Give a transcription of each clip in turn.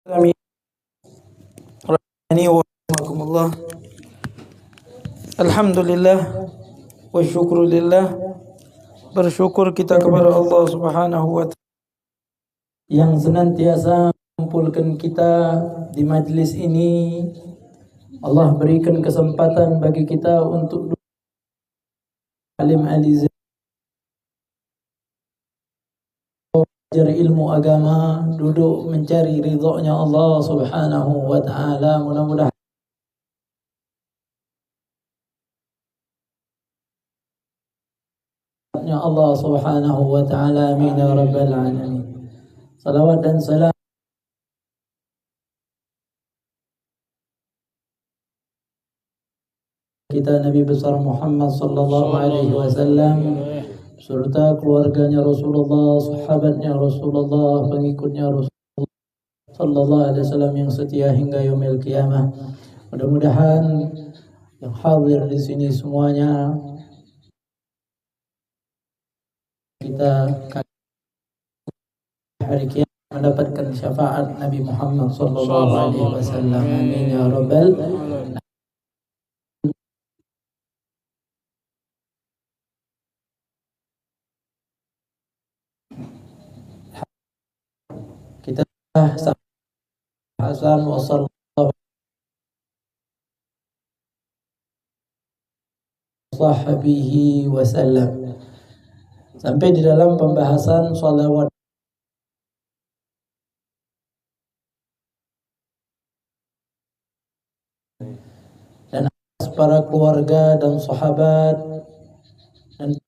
Amin. Rahimakumullah. Alhamdulillah wa syukrulillah. Bersyukur kita kepada Allah Subhanahu wa ta'ala yang senantiasa mengumpulkan kita di majlis ini. Allah berikan kesempatan bagi kita untuk alim aliz belajar ilmu agama, duduk mencari ridhonya Allah Subhanahu wa ta'ala. Mudah-mudahan Allah Subhanahu wa ta'ala. Amin ya rabbal alamin. Salawat dan salam kita Nabi besar Muhammad sallallahu alaihi wasallam serta keluarganya Rasulullah, sahabatnya Rasulullah, pengikutnya Rasulullah sallallahu alaihi wasallam yang setia hingga yaumil qiyamah. Mudah-mudahan yang hadir di sini semuanya kita hari kiamat mendapatkan syafaat Nabi Muhammad sallallahu alaihi wasallam. Amin ya rabbal alamin. Kita Hasan wa sallallahu sahbihi wasallam sampai di dalam pembahasan salawat dan para keluarga dan sahabat. Dan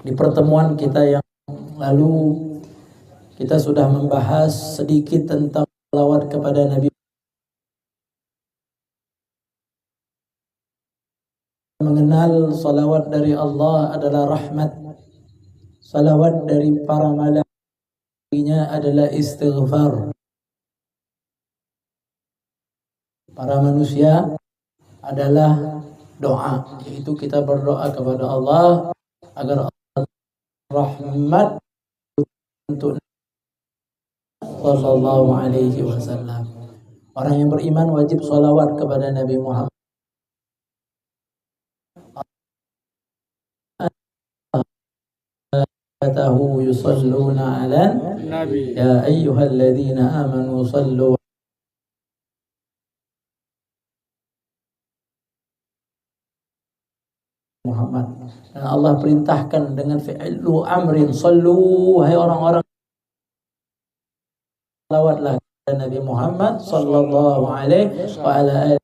di pertemuan kita yang lalu kita sudah membahas sedikit tentang salawat kepada Nabi. Mengenal salawat dari Allah adalah rahmat, salawat dari para malaikatnya adalah istighfar. Para manusia adalah doa, yaitu kita berdoa kepada Allah agar Allah rahmat untuk sallallahu alaihi wasallam. Orang yang beriman wajib salawat kepada Nabi Muhammad. Yusalluna ala nabi ya ayyuhalladzina amanu sallu Muhammad. Dan Allah perintahkan dengan fi'lu amrin, sallu, hai orang-orang, salawatlah kepada Nabi Muhammad sallallahu alaihi wa ala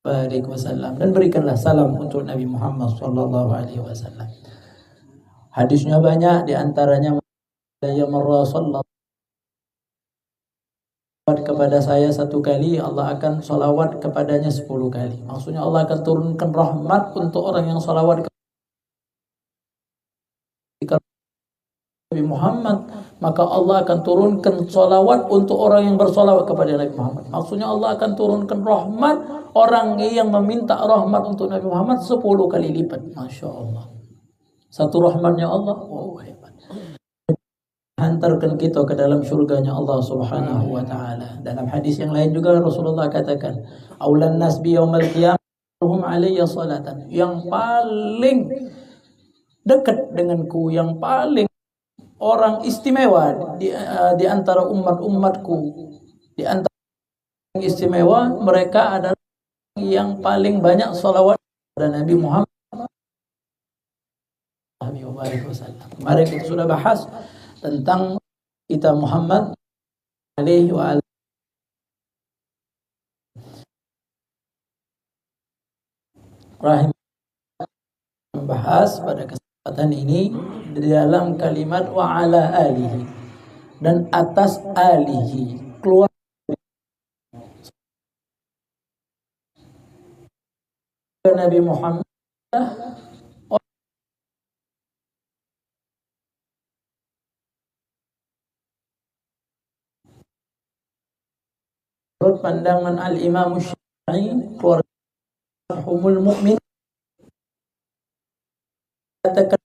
alihi wasallam, dan berikanlah salam untuk Nabi Muhammad sallallahu alaihi wasallam. Hadisnya banyak, di antaranya ya marra sallallahu kepada saya satu kali, Allah akan salawat kepadanya 10 kali. Maksudnya Allah akan turunkan rahmat untuk orang yang salawat kepada Nabi Muhammad, maka Allah akan turunkan salawat untuk orang yang bersalawat kepada Nabi Muhammad. Maksudnya Allah akan turunkan rahmat orang yang meminta rahmat untuk Nabi Muhammad 10 kali lipat. Masya Allah. Satu rahmatnya Allah, oh hebat. Hantarkan kita ke dalam syurganya Allah Subhanahu wa ta'ala. Dalam hadis yang lain juga Rasulullah katakan, aulan nas bi yaumil qiyamah hum alayya salatan. Yang paling dekat denganku, yang paling orang istimewa di antara umat-umatku, di antara yang istimewa, mereka adalah yang paling banyak salawat kepada Nabi Muhammad. Kemarin kita sudah bahas tentang kita Muhammad alaihi wa ala. Rahim membahas pada kesempatan ini di dalam kalimat wa ala alihi, dan atas alihi, keluar Nabi Muhammad menurut pandangan Al-Imam Syafi'i, keluarga humul mu'min katakan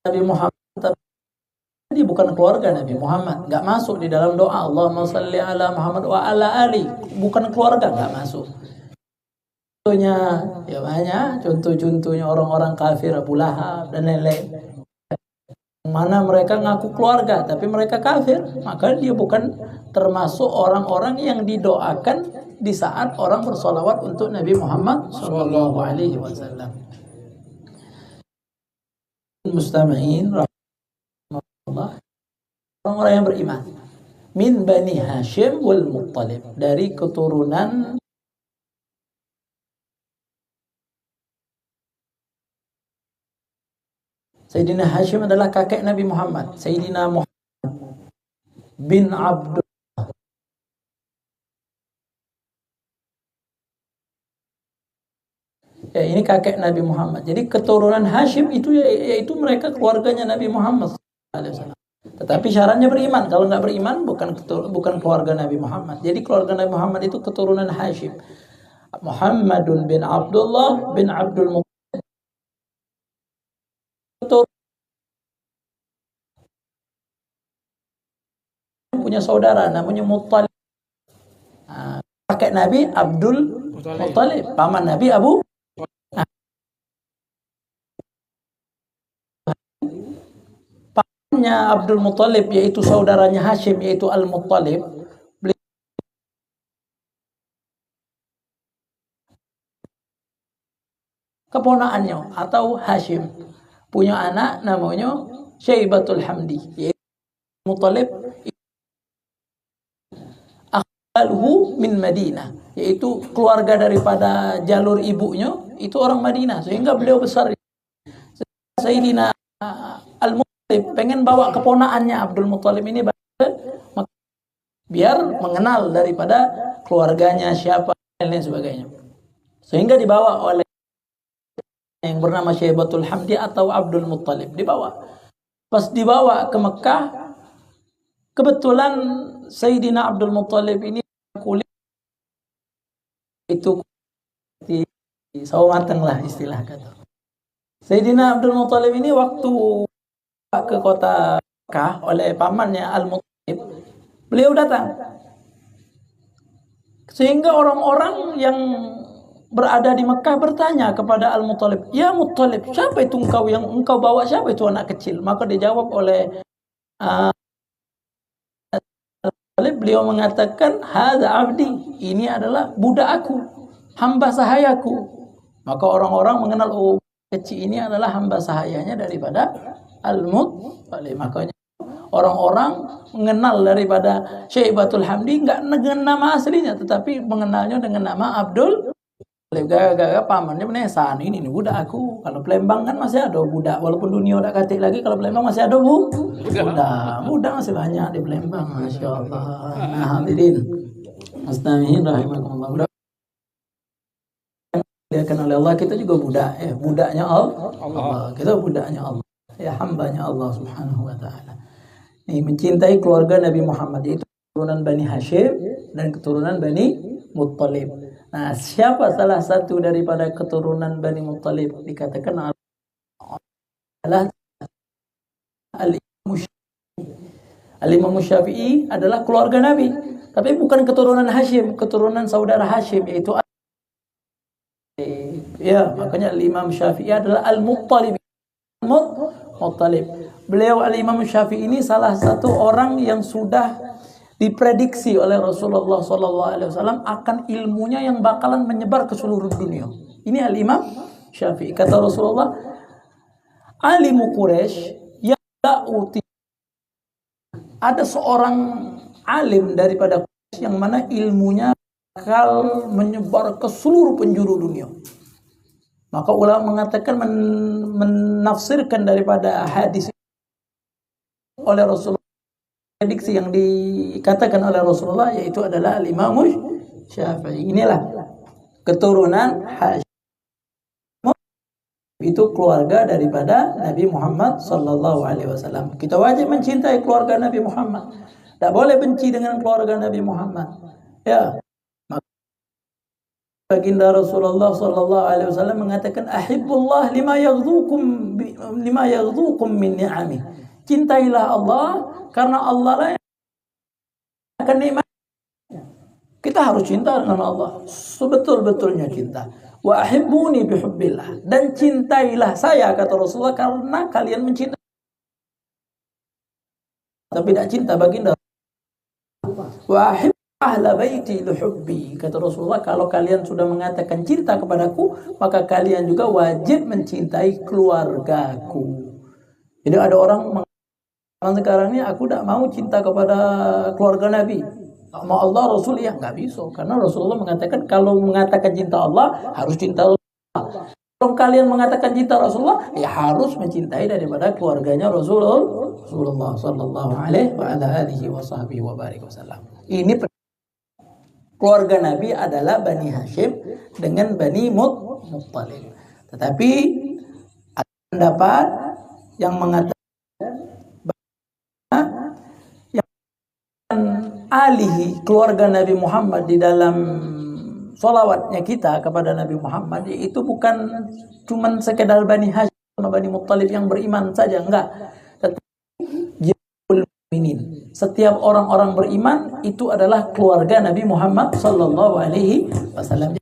Nabi Muhammad, tapi dia bukan keluarga Nabi Muhammad, nggak masuk di dalam doa Allahumma shalli ala Muhammad wa ala ali, bukan keluarga, nggak masuk. Contohnya ya banyak, contoh-contohnya orang-orang kafir Abu Lahab dan lain-lain, mana mereka ngaku keluarga tapi mereka kafir, maka dia bukan termasuk orang-orang yang didoakan di saat orang bersolawat untuk Nabi Muhammad Shallallahu Alaihi Wasallam. Mustami'in rahmatullah, orang-orang yang beriman min Bani Hashim wal Muttalib, dari keturunan Sayyidina Hashim adalah kakek Nabi Muhammad, Sayyidina Muhammad bin Abdul. Ya, ini kakek Nabi Muhammad. Jadi keturunan Hashim itu yaitu mereka keluarganya Nabi Muhammad SAW. Tetapi syaratnya beriman. Kalau nggak beriman bukan keluarga Nabi Muhammad. Jadi keluarga Nabi Muhammad itu keturunan Hashim. Muhammadun bin Abdullah bin Abdul Muttalib. Punya saudara namanya Muttalib. Kakek Nabi Abdul Muttalib, paman Nabi Abu. Pamannya Abdul Muttalib yaitu saudaranya Hashim yaitu Al-Muttalib. Keponakannya atau Hashim punya anak namanya Syaibatul Hamdi, yaitu Muttalib akhluhu min Madinah, yaitu keluarga daripada jalur ibunya itu orang Madinah, sehingga beliau besar. Sayyidina Al-Muttalib pengen bawa keponakannya Abdul Muttalib ini biar mengenal daripada keluarganya siapa dan lain sebagainya, sehingga dibawa oleh yang bernama Syaibatul Hamdi atau Abdul Muttalib. Pas dibawa ke Mekah, kebetulan Sayyidina Abdul Muttalib ini kulit itu di sawo mateng lah istilah kata. Sayyidina Abdul Muttalib ini waktu ke kota Mekah oleh pamannya Al-Muttalib, beliau datang. Sehingga orang-orang yang berada di Mekah bertanya kepada Al-Muttalib, "Ya Muttalib, siapa itu engkau yang engkau bawa, siapa itu anak kecil?" Maka dijawab oleh Al-Muttalib, beliau mengatakan, "Hadza abdi, ini adalah budak aku, hamba sahayaku." Maka orang-orang mengenal, oh kecil ini adalah hamba sahayanya daripada Al-Muttalib. Makanya orang-orang mengenal daripada Syaibatul Hamdi enggak dengan nama aslinya, tetapi mengenalnya dengan nama Abdul. Gara-gara pamannya menesan, ini budak aku. Kalau Palembang kan masih ada budak, walaupun dunia udah katik lagi, kalau Palembang masih ada budak masih banyak di Palembang, masya Allah. Nah, hadirin mustami'in rahimakumullah, diakan oleh Allah, kita juga budak, budaknya Allah, kita budaknya Allah, ya hambanya Allah subhanahu wa ta'ala. Ini mencintai keluarga Nabi Muhammad, yaitu keturunan Bani Hashim dan keturunan Bani Muttalib. Nah, siapa salah satu daripada keturunan Bani Muttalib dikatakan adalah Al-Imam Syafi'i. Al-Imam Syafi'i adalah keluarga Nabi, tapi bukan keturunan Hashim, keturunan saudara Hashim yaitu ya, makanya Al-Imam Syafi'i adalah Al-Muttalib. Beliau Al-Imam Syafi'i ini salah satu orang yang sudah diprediksi oleh Rasulullah SAW akan ilmunya yang bakalan menyebar ke seluruh dunia. Ini Al-Imam Syafi'i. Kata Rasulullah, alimu Quraisy yang ada seorang alim daripada Quraisy yang mana ilmunya bakal menyebar ke seluruh penjuru dunia. Maka ulama mengatakan menafsirkan daripada hadis oleh Rasulullah, prediksi yang dikatakan oleh Rasulullah yaitu adalah Al-Imam Syafi'i. Inilah keturunan Hashim, itu keluarga daripada Nabi Muhammad sallallahu alaihi wasallam. Kita wajib mencintai keluarga Nabi Muhammad. Tak boleh benci dengan keluarga Nabi Muhammad. Ya. Baginda Rasulullah sallallahu alaihi wasallam mengatakan ahibbullah lima yaghdukum min ni'ami. Cintailah Allah karena Allah lah yang akan nikmat. Kita harus cinta dengan Allah sebetul-betulnya cinta. Wa ahibbuni bihubbillah, dan cintailah saya kata Rasulullah karena kalian mencintai. Tapi tidak cinta baginda. Wa ahib ahla baiti lihubbi, kata Rasulullah, kalau kalian sudah mengatakan cinta kepadaku, maka kalian juga wajib mencintai keluargaku. Jadi ada orang sekarang ini, aku tidak mau cinta kepada keluarga Nabi, mau Allah Rasul, ya nggak bisa, karena Rasulullah mengatakan kalau mengatakan cinta Allah harus cinta Rasulullah. Kalau kalian mengatakan cinta Rasulullah, ya harus mencintai daripada keluarganya Rasulullah sallallahu alaihi wa ala alihi wa sahbihi wa barik wasallam. Ini keluarga Nabi adalah Bani Hashim dengan Bani Muttalib. Tetapi ada pendapat yang mengatakan alihi, keluarga Nabi Muhammad di dalam sholawatnya kita kepada Nabi Muhammad itu bukan cuman sekedar Bani Hashim sama Bani Muttalib yang beriman saja, enggak. Tetapi setiap orang-orang beriman itu adalah keluarga Nabi Muhammad sallallahu alaihi wasallam.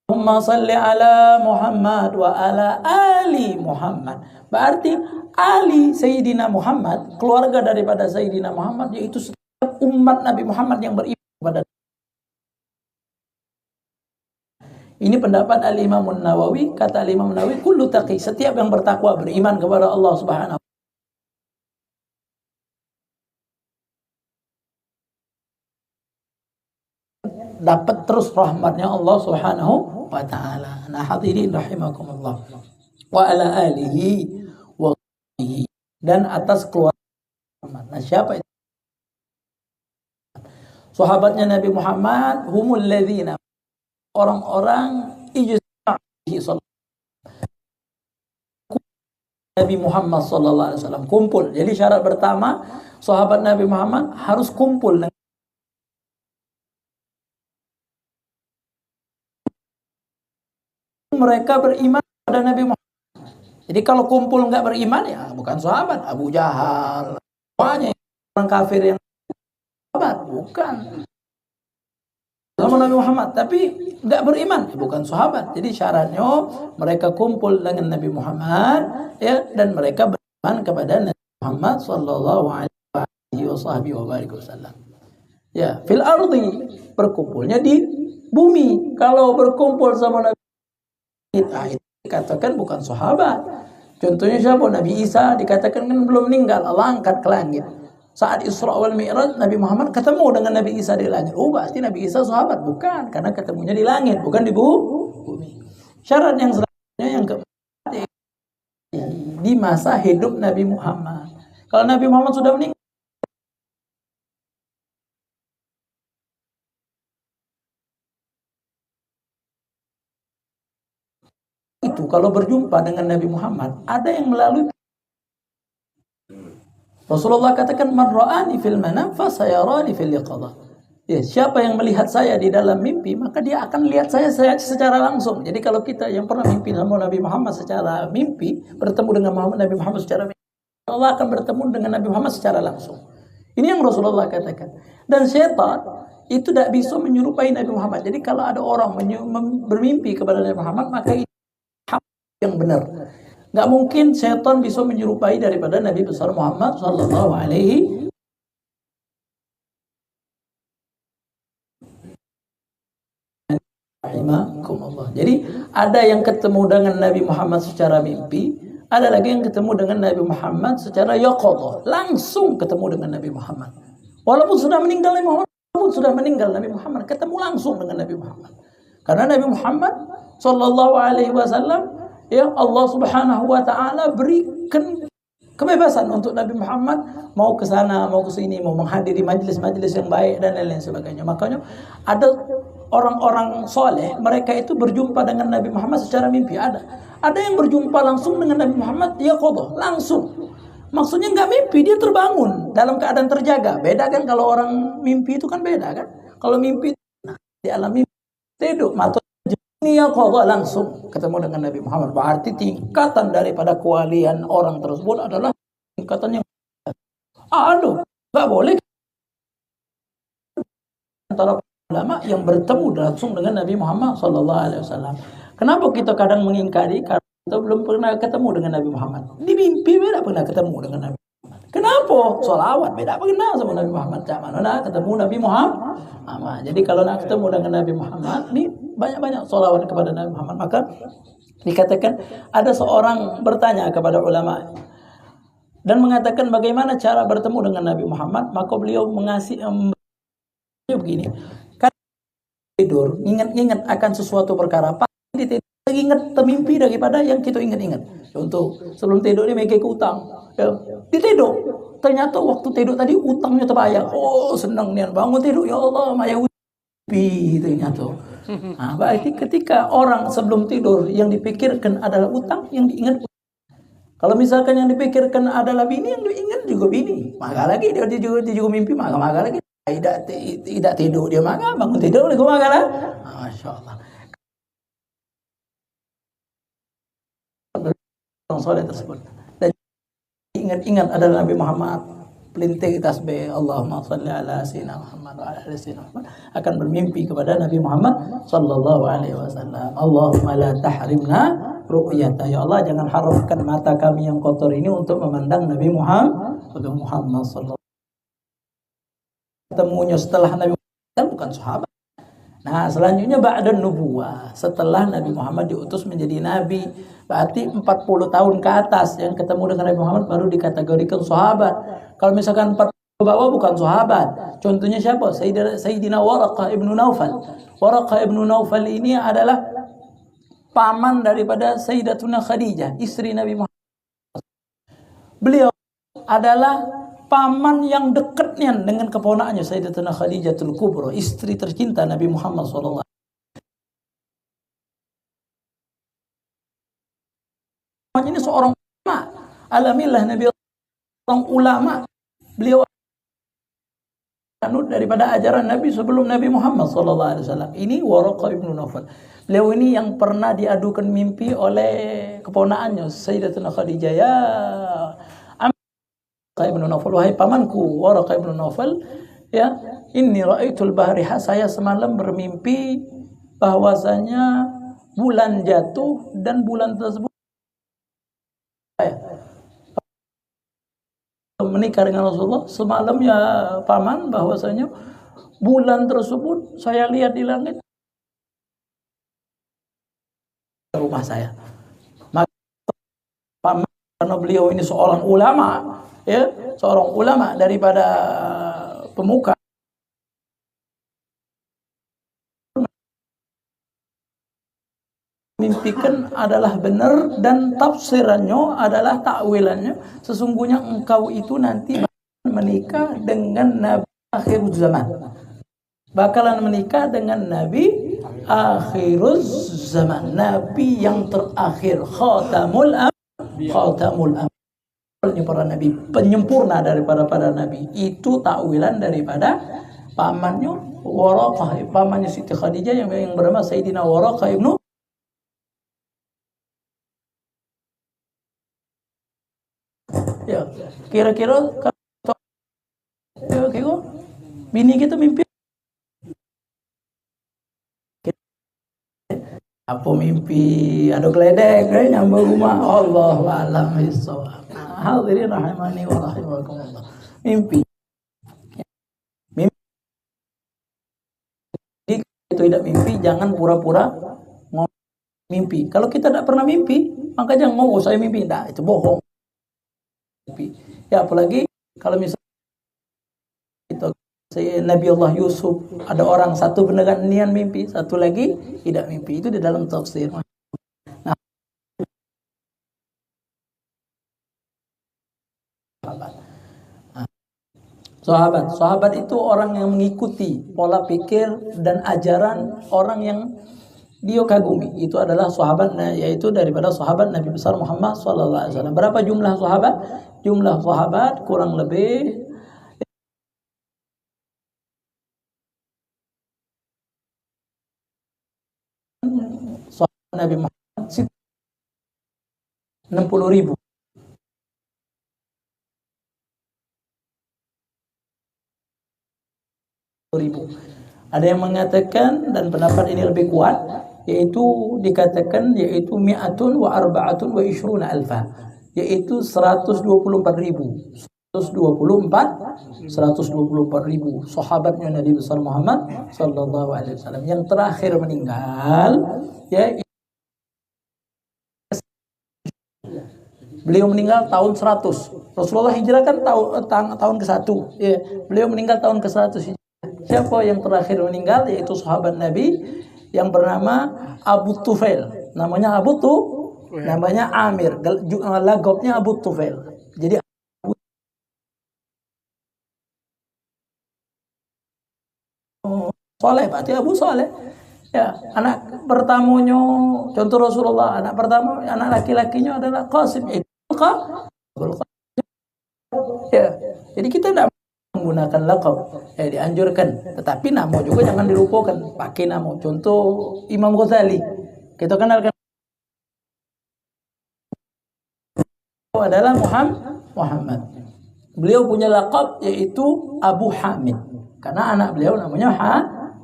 Allahumma salli ala Muhammad wa ala ali Muhammad. Berarti ali Sayyidina Muhammad, keluarga daripada Sayyidina Muhammad, yaitu setiap umat Nabi Muhammad yang beriman kepada. Ini pendapat Al-Imam Nawawi. Kata Al-Imam Nawawi, kullu taqi, setiap yang bertakwa beriman kepada Allah Subhanahu dapat terus rahmatnya Allah Subhanahu wa ta'ala. Nah, hadirin rahimakumullah. Wa ala alihi wa sahbihi, dan atas keluarga Muhammad. Nah, siapa itu? Sahabatnya Nabi Muhammad, humul ladzina, orang-orang ijtama'i Nabi Muhammad sallallahu alaihi wasallam, kumpul. Jadi syarat pertama, sahabat Nabi Muhammad harus kumpul. Mereka beriman pada Nabi Muhammad. Jadi kalau kumpul nggak beriman, ya bukan sahabat. Abu Jahal, semuanya orang kafir yang sahabat, bukan sama Nabi Muhammad, tapi nggak beriman, ya bukan sahabat. Jadi syaratnya mereka kumpul dengan Nabi Muhammad, ya, dan mereka beriman kepada Nabi Muhammad sallallahu alaihi wasallam. Ya, fil ardi, berkumpulnya di bumi. Kalau berkumpul sama Nabi, itu dikatakan bukan sahabat. Contohnya siapa? Nabi Isa dikatakan kan belum meninggal, Allah angkat ke langit. Saat Isra wal Mi'raj, Nabi Muhammad ketemu dengan Nabi Isa di langit. Oh, berarti Nabi Isa sahabat? Bukan, karena ketemunya di langit, bukan di bumi. Syarat yang selanjutnya yang keempat, di masa hidup Nabi Muhammad. Kalau Nabi Muhammad sudah meninggal, itu kalau berjumpa dengan Nabi Muhammad, ada yang melalui. Rasulullah katakan, man ra'ani fil manam fa sayarani fil yaqadha. Ya, siapa yang melihat saya di dalam mimpi, maka dia akan lihat saya secara langsung. Jadi kalau kita yang pernah mimpi sama Nabi Muhammad secara mimpi, bertemu dengan Nabi Muhammad secara mimpi, Allah akan bertemu dengan Nabi Muhammad secara langsung. Ini yang Rasulullah katakan. Dan syaitan itu tidak bisa menyerupai Nabi Muhammad. Jadi kalau ada orang bermimpi kepada Nabi Muhammad, maka itu yang benar. Nggak mungkin syaitan bisa menyerupai daripada Nabi besar Muhammad sallallahu alaihi. Jadi ada yang ketemu dengan Nabi Muhammad secara mimpi, ada lagi yang ketemu dengan Nabi Muhammad secara yaqadha, langsung ketemu dengan Nabi Muhammad. Walaupun sudah meninggal Nabi Muhammad, ketemu langsung dengan Nabi Muhammad. Karena Nabi Muhammad sallallahu alaihi wasallam, ya, Allah Subhanahu wa taala berikan kebebasan untuk Nabi Muhammad mau ke sana, mau ke sini, mau menghadiri majelis-majelis yang baik dan lain-lain sebagainya. Makanya ada orang-orang soleh, mereka itu berjumpa dengan Nabi Muhammad secara mimpi. Ada yang berjumpa langsung dengan Nabi Muhammad, dia qadha, langsung. Maksudnya nggak mimpi, dia terbangun dalam keadaan terjaga. Beda kan kalau orang mimpi itu kan beda kan. Kalau mimpi, nah, di alam mimpi Tidur mata dunia qadha langsung ketemu dengan Nabi Muhammad. Berarti tingkatan daripada kewalian orang tersebut adalah tingkatan yang nggak boleh antara ulama yang bertemu langsung dengan Nabi Muhammad sallallahu alaihi wasallam. Kenapa kita kadang mengingkari? Karena kita belum pernah ketemu dengan Nabi Muhammad. Di mimpi beda pernah ketemu dengan Nabi Muhammad. Kenapa? Sholawat beda pernah sama Nabi Muhammad. Cak mana ketemu Nabi Muhammad. Jadi kalau nak ketemu dengan Nabi Muhammad, ini banyak-banyak sholawat kepada Nabi Muhammad. Maka dikatakan ada seorang bertanya kepada ulama dan mengatakan bagaimana cara bertemu dengan Nabi Muhammad. Maka beliau begini, kan tidur ingat-ingat akan sesuatu perkara, pasti ingat termimpi daripada yang kita ingat-ingat. Contoh sebelum tidur dia mikir ke utang, ya. Ditidur ternyata waktu tidur tadi utangnya terbayar. Oh senang nih bangun tidur, ya Allah maya mimpi ternyata. Nah, berarti ketika orang sebelum tidur yang dipikirkan adalah utang, yang diingat. Kalau misalkan yang dipikirkan adalah bini, yang diingat juga bini. Maka lagi dia juga mimpi, maka lagi tidak tidur dia, maka bangun tidur dia maka lah. Masya Allah. Orang soleh tersebut. Dan ingat-ingat adalah Nabi Muhammad. Pelintir tasbih Allahumma salli ala sayyidina Muhammad wa ala ali sayyidina Muhammad, akan bermimpi kepada Nabi Muhammad sallallahu alaihi wasallam. Allahumma la tahrimna ru'yata, ya Allah jangan haramkan mata kami yang kotor ini untuk memandang Nabi Muhammad sallallahu. Ketemunya setelah Nabi Muhammad bukan sahabat. Nah selanjutnya ba'dan nubuwah, setelah Nabi Muhammad diutus menjadi nabi, berarti 40 tahun ke atas yang ketemu dengan Nabi Muhammad baru dikategorikan sahabat. Kalau misalkan 40 ke bawah bukan sahabat. Contohnya siapa? Sayyidina Waraqah ibnu Naufal. Waraqah ibnu Naufal ini adalah paman daripada Sayyidatuna Khadijah, istri Nabi Muhammad. Beliau adalah paman yang dekatnya dengan keponakannya Sayyidatuna Khadijatul Kubra, istri tercinta Nabi Muhammad SAW. Ini seorang ulama, alhamdulillah Nabi, seorang ulama. Beliau anut daripada ajaran Nabi sebelum Nabi Muhammad SAW. Ini Waraqah ibnu Naufal. Beliau ini yang pernah diadukan mimpi oleh keponakannya Sayyidatuna Khadijah, ya Waraqah ibnu Naufal, wahai pamanku Waraqah ibnu Naufal, ya, inni ra'aitul bahriha, saya semalam bermimpi bahwasanya bulan jatuh dan bulan tersebut menikah dengan Rasulullah. Semalam ya paman, bahwasanya bulan tersebut saya lihat di langit rumah saya. Maka paman, karena beliau ini seorang ulama, ya, seorang ulama daripada pemuka, mimpikan adalah benar dan tafsirannya adalah takwilannya, sesungguhnya engkau itu nanti menikah dengan Nabi akhir zaman, bakalan menikah dengan Nabi akhir zaman, Nabi yang terakhir, khatamul para nabi, penyempurna daripada para nabi. Itu takwilan daripada pamannya Waraqah, pamannya Siti Khadijah yang bernama Sayyidina Waraqah ibnu. Ya, kira-kira bini kita mimpi apa? Mimpi ada geledek nyambung rumah. Allahu a'lam bissawab. Hadirin rahimani wa rahimakumullah. Mimpi itu tidak mimpi, jangan pura-pura mimpi. Kalau kita tidak pernah mimpi, maka jangan ngomong saya mimpi. Nah, itu bohong. Ya, apalagi kalau misalnya itu Nabi Allah Yusuf, ada orang satu beneran nian mimpi, satu lagi tidak mimpi. Itu di dalam tafsir. Nah, sahabat itu orang yang mengikuti pola pikir dan ajaran orang yang dia kagumi. Itu adalah sahabat, yaitu daripada sahabat Nabi besar Muhammad SAW. Berapa jumlah sahabat? Jumlah sahabat kurang lebih sahabat Nabi Muhammad 60.000. Ada yang mengatakan, dan pendapat ini lebih kuat, yaitu dikatakan yaitu mi'atun wa arba'atun wa ishruna alfa, yaitu 124.000 sahabatnya Nabi besar Muhammad sallallahu alaihi wasallam. Yang terakhir meninggal ya, beliau meninggal tahun 100. Rasulullah hijrah kan tahun ke-1 ya. Beliau meninggal tahun ke-100. Siapa yang terakhir meninggal? Yaitu sahabat Nabi yang bernama Abu Tufail. Namanya namanya Amir. Lagobnya Abu Tufail. Jadi Soleh, berarti Abu Soleh. Ya, anak pertamanya contoh Rasulullah, anak pertama, anak laki-lakinya adalah Qasim. Ya, jadi kita tidak menggunakan laqab, dianjurkan, tetapi nama juga jangan dilupakan, pakai nama. Contoh Imam Ghazali, kita kenalkan adalah Muhammad. Beliau punya laqab yaitu Abu Hamid, karena anak beliau namanya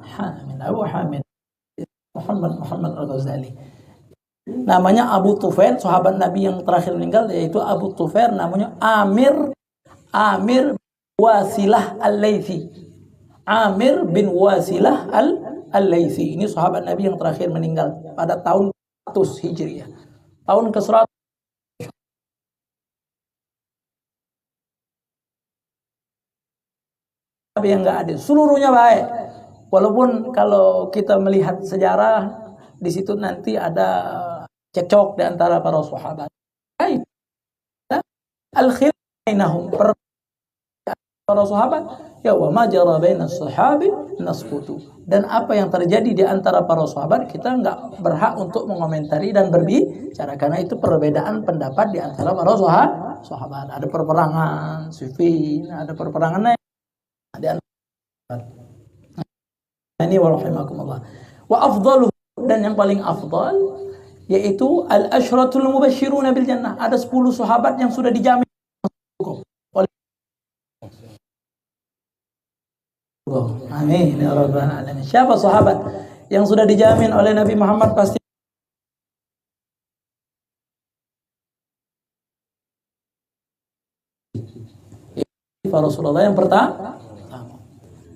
Hamid, Abu Hamid. Muhammad Al-Ghazali. Namanya Abu Tufail, sahabat Nabi yang terakhir meninggal, yaitu Abu Tufail, namanya Amir Wasilah Al-Laythi. Amir bin Wasilah Al-Laythi. Ini sahabat Nabi yang terakhir meninggal pada tahun 100 Hijriah. Tahun ke-100 yang enggak adil. Seluruhnya baik. Walaupun kalau kita melihat sejarah di situ nanti ada cekcok di antara para sahabat. Al-khilaf bainahum, para sahabat, ya wa ma jara bainas sahabi nasqutu. Dan apa yang terjadi di antara para sahabat kita enggak berhak untuk mengomentari dan berbicara, karena itu perbedaan pendapat di antara para sahabat. Ada perperangan Siffin, ada perperangan di antara ini wa rahimakumullah. Wa afdalu, dan yang paling afdal yaitu al-asyratul mubasysyiruna bil jannah. Ada 10 sahabat yang sudah dijamin oleh Allah. Amin ya rabbal alamin. Siapa sahabat yang sudah dijamin oleh Nabi Muhammad? Pasti Rasulullah yang pertama.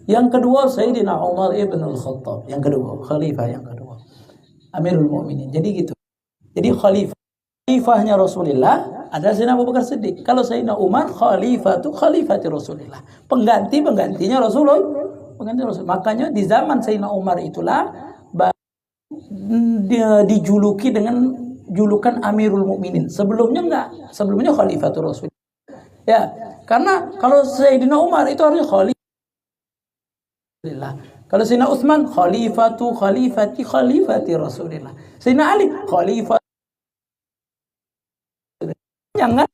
Yang kedua Sayyidina Umar ibn al-Khattab. Yang kedua, khalifah yang kedua, Amirul Mukminin. Jadi gitu. Jadi khalifahnya Rasulullah adalah Sayyidina Abu Bakar Siddiq. Kalau Sayyidina Umar khalifati Rasulullah. Penggantinya Rasulullah. Makanya di zaman Sayyidina Umar itulah dia dijuluki dengan julukan Amirul Mukminin. Sebelumnya enggak. Sebelumnya khalifatul Rasulullah. Ya, karena kalau Sayyidina Umar itu harusnya khalifah. Kalau Sayyidina Utsman khalifati Rasulullah. Sayyidina Ali khalifat. Jangan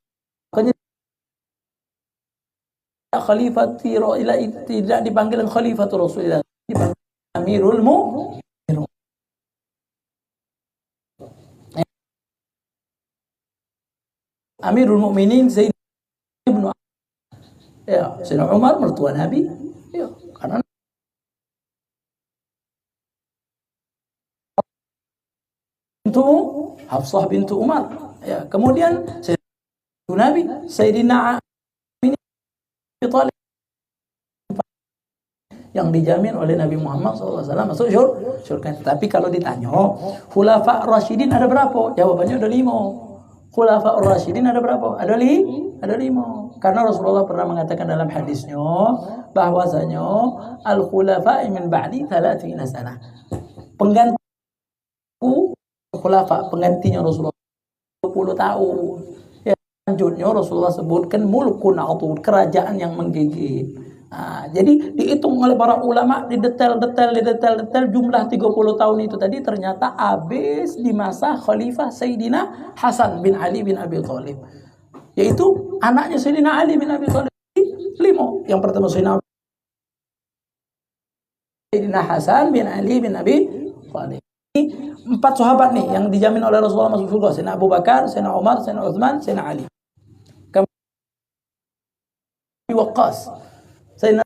khalifati Rasulullah, tidak dipanggil khalifatu Rasulullah, dipanggil Amirul Mukminin. Amirul Mukminin Sayyidina Ibnu, ya, Sayyidina Umar mertua Nabi, ya, karena Hafsah bintu Umar, ya. Kemudian Sayyidina Nabi, Sayyidina Abi Thalib, yang dijamin oleh Nabi Muhammad SAW masuk surga. Tapi kalau ditanya Khulafa Rasyidin ada berapa? Jawabannya ada 5. Khulafa Rasyidin ada berapa? Ada 5. Karena Rasulullah pernah mengatakan dalam hadisnya bahwasanya al-khulafa min ba'di 30 sana. Penggantiku khulafa, penggantinya Rasulullah 20 tahun. Ya, selanjutnya Rasulullah sebutkan mulkun atau kerajaan yang menggigit. Nah, jadi dihitung oleh para ulama di detail jumlah 30 tahun itu tadi ternyata habis di masa Khalifah Sayyidina Hasan bin Ali bin Abi Thalib. Yaitu anaknya Sayyidina Ali bin Abi Thalib 5. Yang pertama Sayyidina Hasan bin Ali bin Abi Thalib. 4 sahabat nih yang dijamin oleh Rasulullah masuk surga. Sayyidina Abu Bakar, Sayyidina Umar, Sayyidina Utsman, Sayyidina Ali. Kemudian Waqqas. Sayyidina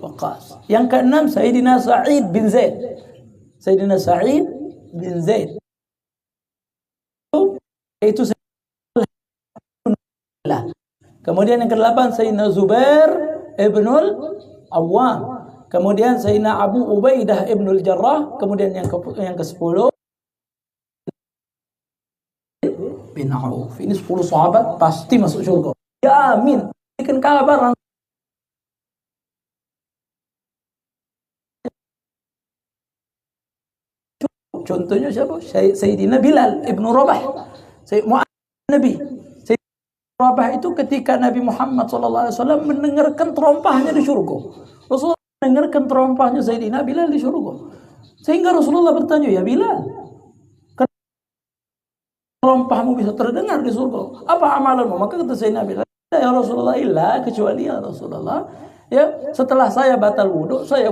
Waqqas. Yang keenam Sayyidina Sa'id bin Zaid. Sayyidina Sa'id bin Zaid. Itu Sayyidina. Kemudian yang ke-8 Sayyidina Zubair ibnul Awwam. Kemudian Sayyidina Abu Ubaidah ibnul Jarrah. Kemudian yang ke-10 bin Auf. Ini 10 sahabat pasti masuk surga. Ya amin. Bikin kabar. Contohnya siapa? Sayyidina Bilal ibnu Rabah. Mu'adz Nabi. Sayyidina Rabah itu ketika Nabi Muhammad SAW mendengarkan terompahnya di surga. Rasulullah mendengarkan terompahnya Sayyidina Bilal di surga. Sehingga Rasulullah bertanya, ya Bilal, terompahmu bisa terdengar di surga. Apa amalanmu? Maka kata Sayyidina Bilal, ya Rasulullah, illa kecuali ya Rasulullah, ya setelah saya batal wudhu, saya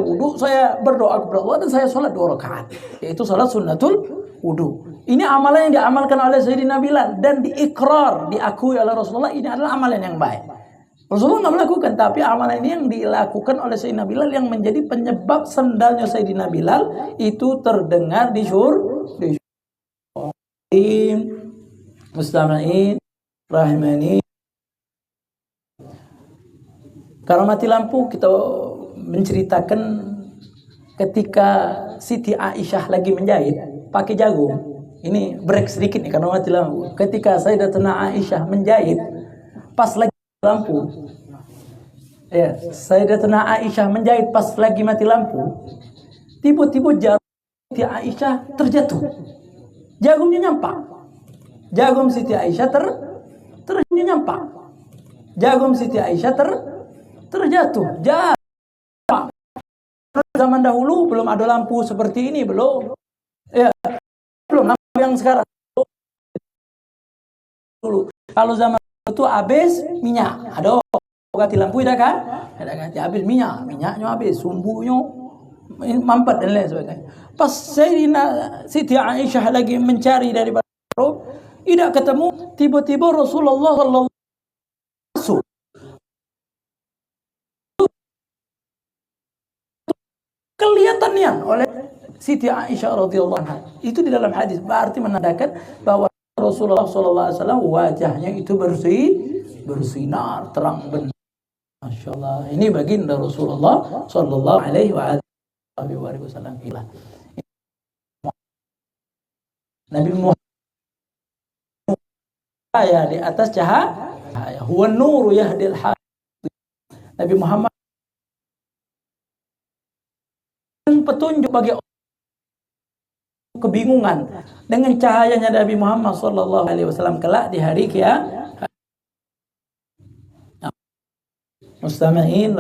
berdoa kepada Allah dan saya sholat 2 rakaat, yaitu sholat sunnatul wudhu. Ini amalan yang diamalkan oleh Sayyidina Bilal dan diikrar, diakui oleh Rasulullah. Ini adalah amalan yang baik. Rasulullah nggak melakukan, tapi amalan ini yang dilakukan oleh Sayyidina Bilal yang menjadi penyebab sendalnya Sayyidina Bilal itu terdengar di surga. Mustami'in rahimani. Karena mati lampu, kita menceritakan ketika Siti Aisyah lagi menjahit pakai jagung. Ini break sedikit nih karena mati lampu. Ketika Sayyidatuna Aisyah menjahit pas lagi lampu. Ya, Sayyidatuna Aisyah menjahit pas lagi mati lampu. Tiba-tiba jarum Siti Aisyah terjatuh. Jagungnya nyampak. Jagung Siti Aisyah nyampak. Jagung Siti Aisyah terjatuh. Zaman dahulu belum ada lampu seperti ini, belum. Ya, belum lampu yang sekarang. Dulu. Kalau zaman itu habis minyak. Ada ganti lampu ada kan? Ada ganti habis minyaknya habis, sumbunya mampet dan lain sebagainya. Pas Sayyidina Siti Aisyah lagi mencari dari tidak ketemu, tiba-tiba Rasulullah sallallahu masuk. Kelihatannya oleh Siti Aisyah radhiyallahu anha. Itu di dalam hadis berarti menandakan bahwa Rasulullah sallallahu alaihi wasallam wajahnya itu bersinar terang benar. Masyaallah. Ini baginda Rasulullah sallallahu alaihi wasallam. Nabi Muhammad ya di atas cahaya. Huwa nuru yahdil haq. Nabi Muhammad petunjuk bagi kebingungan dengan cahayanya Nabi Muhammad sallallahu alaihi wasallam kelak di hari kiamat. Mustami'in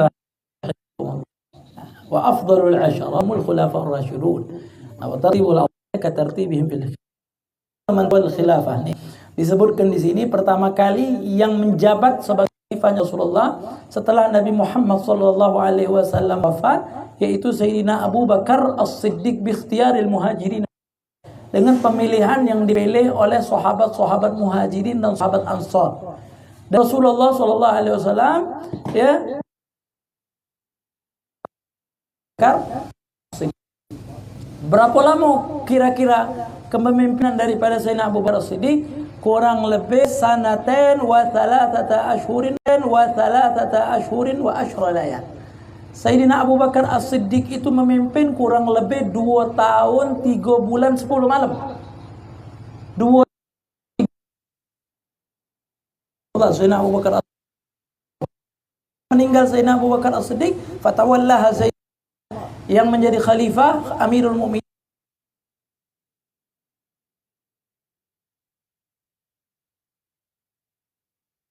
wa afdalul asharamul khulafa'ur rasyidun. Wa tartibul awwal ka tartibihim fil khilafah. Disebutkan di sini pertama kali yang menjabat sebagai khalifah Rasulullah setelah Nabi Muhammad sallallahu alaihi wasallam wafat, yaitu Sayyidina Abu Bakar As-Siddiq bi ikhtiyaril muhajirin, dengan pemilihan yang dipilih oleh sahabat-sahabat muhajirin dan sahabat ansar. Dan Rasulullah sallallahu alaihi wasallam ya berapa lama kira-kira kepemimpinan daripada Sayyidina Abu Bakar As-Siddiq? Kurang lebih sanaten wa thalathata ashhurin wa ashra layal. Sayyidina Abu Bakar As-Siddiq itu memimpin kurang lebih 2 tahun 3 bulan 10 malam. 2 Sayyidina Abu Bakar meninggal. Sayyidina Abu Bakar As-Siddiq fatawallaha yang menjadi khalifah Amirul Mukminin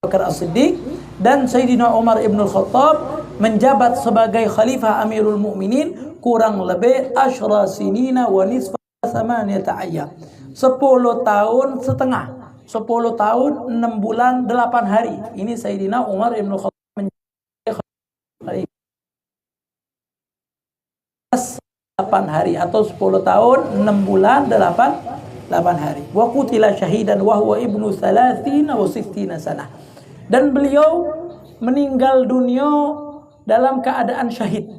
Bakar As-Siddiq, dan Sayyidina Umar ibn al-Khattab menjabat sebagai khalifah Amirul Mukminin kurang lebih asyra sinina wa nisfa thamaniyata ayyam. 10 tahun setengah, 10 tahun 6 bulan 8 hari. Ini Sayyidina Umar ibn al-Khattab menjadi khalifah 8 hari atau 10 tahun 6 bulan 8 hari. Wa qutila syahidan wa huwa ibnu 30 wa 60 sanah. Dan beliau meninggal dunia dalam keadaan syahid,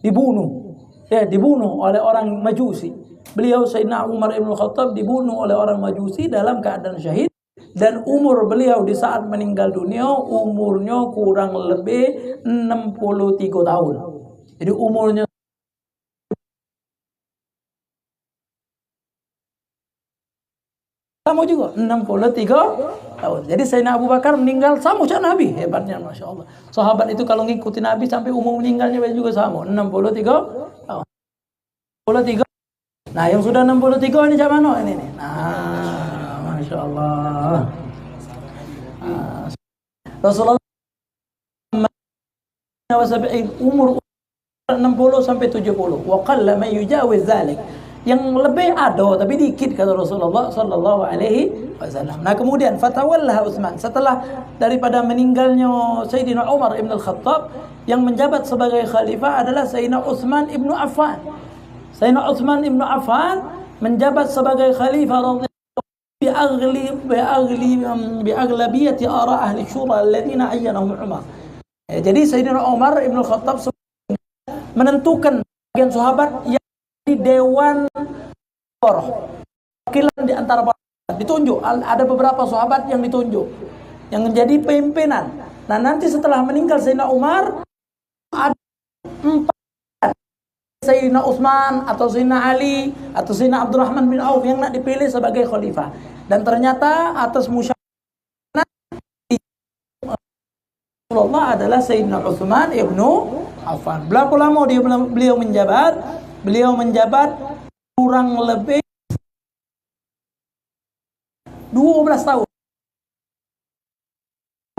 dibunuh. Ya, dibunuh oleh orang Majusi. Beliau Sayyidina Umar Ibn Khattab dibunuh oleh orang Majusi dalam keadaan syahid. Dan umur beliau di saat meninggal dunia umurnya kurang lebih 63 tahun. Jadi umurnya sama juga 63 tahun. Jadi Sayyidina Abu Bakar meninggal sama macam Nabi. Hebatnya Masya Allah. Sahabat itu kalau ngikuti Nabi sampai umur meninggalnya juga sama 63 tahun. 63. Nah yang sudah 63 ini macam mana ini? Nah Masya Allah. Rasulullah umur 60 sampai 70. Wa qalla man yujawiz dzalik. Yang lebih ada tapi dikit kata Rasulullah sallallahu alaihi wasallam. Nah kemudian fatawallah Utsman, setelah daripada meninggalnya Sayyidina Umar Ibn Al-Khattab, yang menjabat sebagai khalifah adalah Sayyidina Utsman Ibn Affan. Sayyidina Utsman Ibn Affan menjabat sebagai khalifah biaghlabiyati ara ahli syura alladziina ayyanahum Umar. Jadi Sayyidina Umar Ibn Al-Khattab menentukan bagian sahabat yang di dewan wakilan di antara ditunjuk. Ada beberapa sahabat yang ditunjuk yang menjadi pimpinan. Nah nanti setelah meninggal Sayyidina Umar ada 4, Sayyidina Utsman atau Sayyidina Ali atau Sayyidina Abdurrahman bin Auf yang nak dipilih sebagai khalifah. Dan ternyata atas musyawarah Rasulullah adalah Sayyidina Utsman ibnu Affan. Berapa lama beliau menjabat? Beliau menjabat kurang lebih 12 tahun.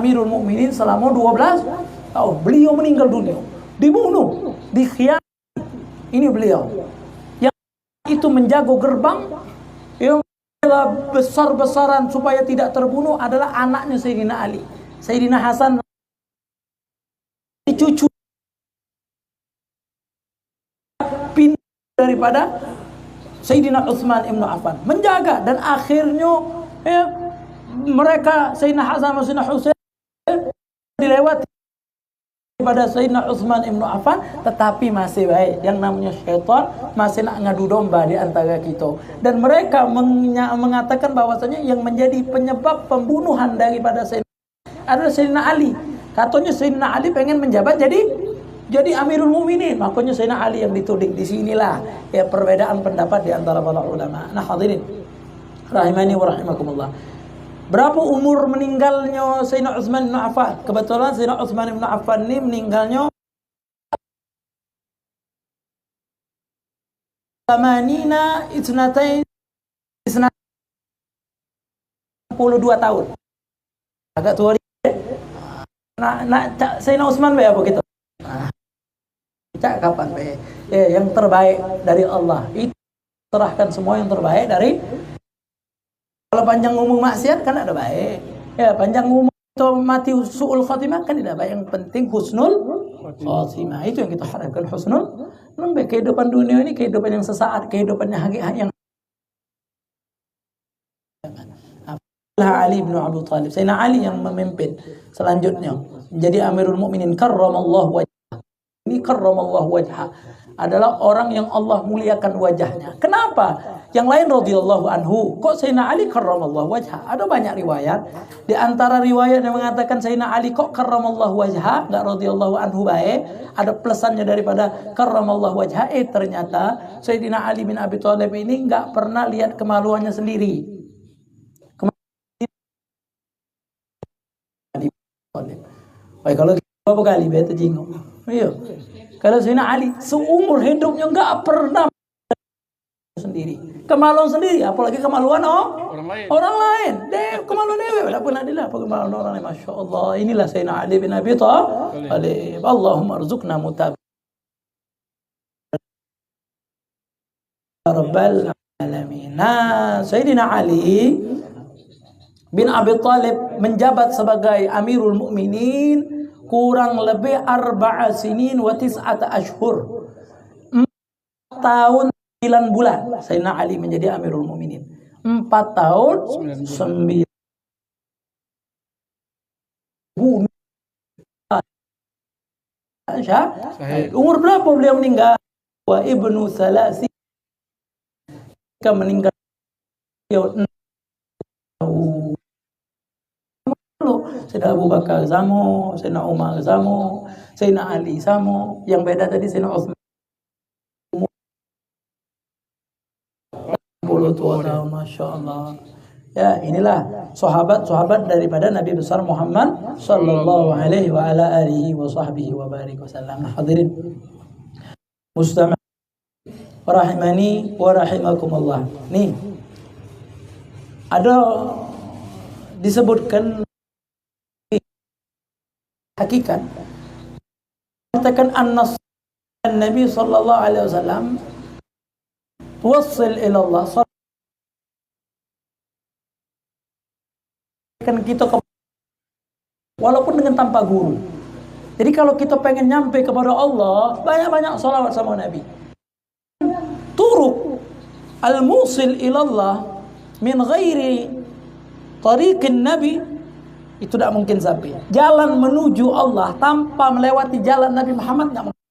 Amirul Mukminin selama 12 tahun. Beliau meninggal dunia, dibunuh, dikhianati. Ini beliau. Yang itu menjaga gerbang, yang besar-besaran supaya tidak terbunuh adalah anaknya Sayyidina Ali. Sayyidina Hasan, cucu daripada Sayyidina Utsman Ibn Affan, menjaga. Dan akhirnya mereka Sayyidina Hasan dan Sayyidina Husain dilewati pada Sayyidina Utsman Ibn Affan, tetapi masih baik. Yang namanya syaitan masih nak ngadu domba di antara kita. Dan mereka mengatakan bahwasanya yang menjadi penyebab pembunuhan daripada Sayyidina adalah Sayyidina Ali. Katanya Sayyidina Ali pengen menjabat jadi Amirul Mukminin, makanya Sayyidina Ali yang dituding. Di sinilah ya perbedaan pendapat di antara para ulama. Nah hadirin rahimani wa rahimakumullah. Berapa umur meninggalnya Sayyidina Utsman bin Affan? Kebetulan Sayyidina Utsman bin Affan ini meninggalnya 62 tahun. Agak tua dia. Nah, Sayyidina Utsman apa gitu? Kapan yang terbaik dari Allah itu serahkan semua yang terbaik dari. Kalau panjang umur maksiat kan ada baik ya, panjang umur itu mati su'ul khatimah kan tidak baik. Yang penting husnul khatimah, itu yang kita harapkan, husnul. Memang kehidupan dunia ini kehidupan yang sesaat, kehidupannya hakikat yang Ali bin Abi Thalib, Sayyidina Ali yang memimpin selanjutnya menjadi Amirul Mukminin karramallahu wajhah. Ini karramallahu wajhah adalah orang yang Allah muliakan wajahnya. Kenapa? Yang lain radhiyallahu anhu, kok Sayyidina Ali karramallahu wajhah? Ada banyak riwayat. Di antara riwayat yang mengatakan Sayyidina Ali kok karramallahu wajhah, enggak radhiyallahu anhu baik, ada plusannya daripada karramallahu wajhah. Ternyata Sayyidina Ali bin Abi Thalib ini enggak pernah lihat kemaluannya sendiri. Baik, kalau berapa kali beta jingok. Iya. Kalau Sayyidina Ali seumur hidupnya enggak pernah sendiri. Kemaluan sendiri, apalagi kemaluan orang lain. Kemaluan dewe enggak pernah dilah kemaluan orang lain. Masya Allah. Inilah Sayyidina Ali bin Abi Thalib. Allahumma arzuqna mutab. Rabbal alamin. Nah, Sayyidina Ali bin Abi Thalib menjabat sebagai Amirul Mukminin kurang lebih 4 sinin wa 9 ashhur. 4 tahun 9 bulan Sayyidina Ali menjadi Amirul Mukminin. 4 tahun 9 bulan. Umur berapa beliau meninggal? Wa ibnu salasi, ketika meninggal beliau 6 tahun. Sayyidina Abu Bakar Zamo, Sayyidina Umar Zamo, Sayyidina Ali Zamo. Yang beda tadi Sayyidina Utsman 42 tahun, Masya Allah. Ya, inilah sahabat-sahabat daripada Nabi besar Muhammad sallallahu alaihi wa ala alihi wa sahbihi wa barik wasallam. Hadirin mustami' rahimani wa rahimakumullah. Nih, ada disebutkan hakikat katakan an-nas Nabi sallallahu alaihi wasallam wassil ila Allah, kan kita walaupun dengan tanpa guru. Jadi kalau kita pengen nyampe kepada Allah, banyak-banyak salawat sama Nabi. Turuk al-musil ila Allah min ghairi tariqin Nabi itu tidak mungkin sampai. Jalan menuju Allah tanpa melewati jalan Nabi Muhammad tidak mungkin.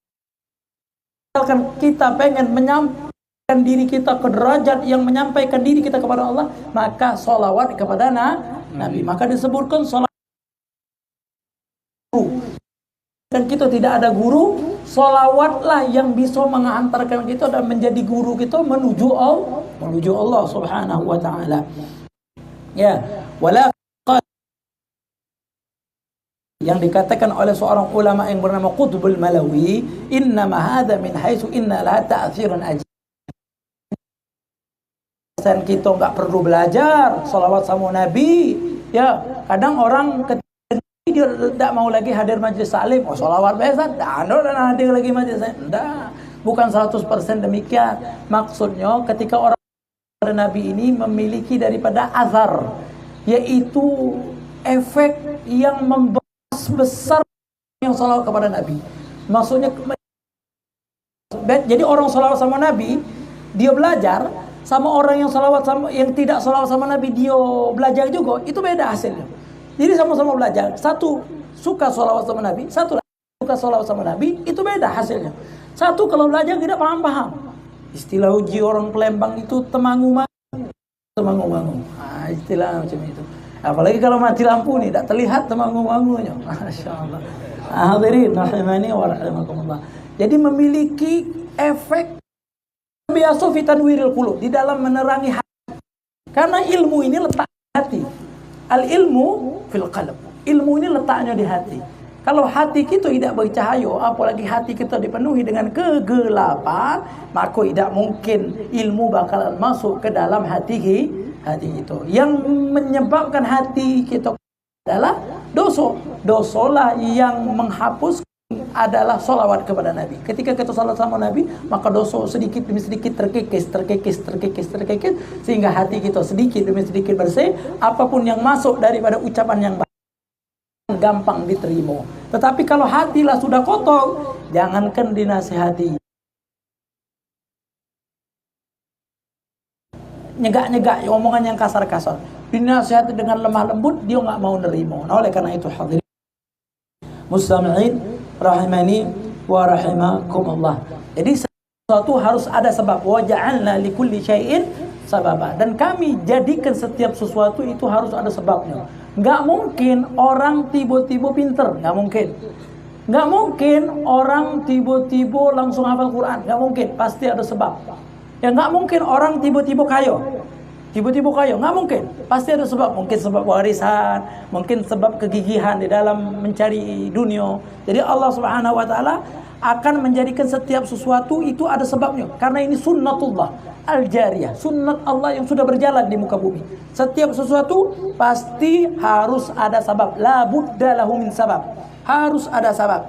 Misalkan kita pengen menyampaikan diri kita ke derajat yang menyampaikan diri kita kepada Allah, maka salawat kepada Nabi. Maka disebutkan salawat guru. Dan kita tidak ada guru, salawatlah yang bisa mengantarkan kita dan menjadi guru kita menuju Allah Subhanahu wa taala. Ya, wala yang dikatakan oleh seorang ulama yang bernama Qutbul Malawi, innama hadza min haitsu inna la ta'thirun ajib. Dan kita nggak perlu belajar salawat sama Nabi. Ya, kadang orang dia tidak mau lagi hadir majlis salim. Oh, salawat biasa, dan hadir lagi majlis salim. Enggak, bukan 100% demikian. Maksudnya ketika orang Nabi ini memiliki daripada azhar, yaitu efek yang besar yang salawat kepada Nabi. Maksudnya jadi orang salawat sama Nabi, dia belajar sama orang yang salawat sama yang tidak salawat sama Nabi, dia belajar juga, itu beda hasilnya. Jadi sama-sama belajar, satu suka salawat sama Nabi, satu suka salawat sama Nabi, itu beda hasilnya. Satu kalau belajar tidak paham-paham. Istilah uji orang Palembang itu temangu-mangu. Istilah macam itu. Apalagi kalau mati lampu nih, tidak terlihat temangu-mangunya. Masya Allah. Hadirin rahimani wa rahimakumullah. Jadi memiliki efek biasa fitanwiril qulub, di dalam menerangi hati. Karena ilmu ini letak di hati. Al ilmu fil qalb. Ilmu ini letaknya di hati. Kalau hati kita tidak bercahaya, apalagi hati kita dipenuhi dengan kegelapan, maka tidak mungkin ilmu bakalan masuk ke dalam hati itu. Yang menyebabkan hati kita adalah dosa. Dosalah yang menghapus adalah salawat kepada Nabi. Ketika kita salawat sama Nabi, maka dosa sedikit demi sedikit terkikis, sehingga hati kita sedikit demi sedikit bersih. Apapun yang masuk daripada ucapan yang baik gampang diterima. Tetapi kalau hatilah sudah kotor, jangankan dinasihati, nyegak-nyegak, omongan yang kasar-kasar, dinasihati dengan lemah lembut, dia nggak mau nerima. Nah, oleh karena itu hadirin mustami'in rahimani wa rahimakumullah. Jadi sesuatu harus ada sebab. Wa ja'alna likulli syai'in sababa. Dan kami jadikan setiap sesuatu itu harus ada sebabnya. Nggak mungkin orang tiba-tiba pinter, nggak mungkin. Nggak mungkin orang tiba-tiba langsung hafal Quran, nggak mungkin. Pasti ada sebab. Ya nggak mungkin orang tiba-tiba kaya. Nggak mungkin. Pasti ada sebab. Mungkin sebab warisan, mungkin sebab kegigihan di dalam mencari dunia. Jadi Allah Subhanahu wa taala akan menjadikan setiap sesuatu itu ada sebabnya. Karena ini sunnatullah al-jariyah, sunnat Allah yang sudah berjalan di muka bumi. Setiap sesuatu pasti harus ada sebab. La budda lahu min sabab. Harus ada sebab.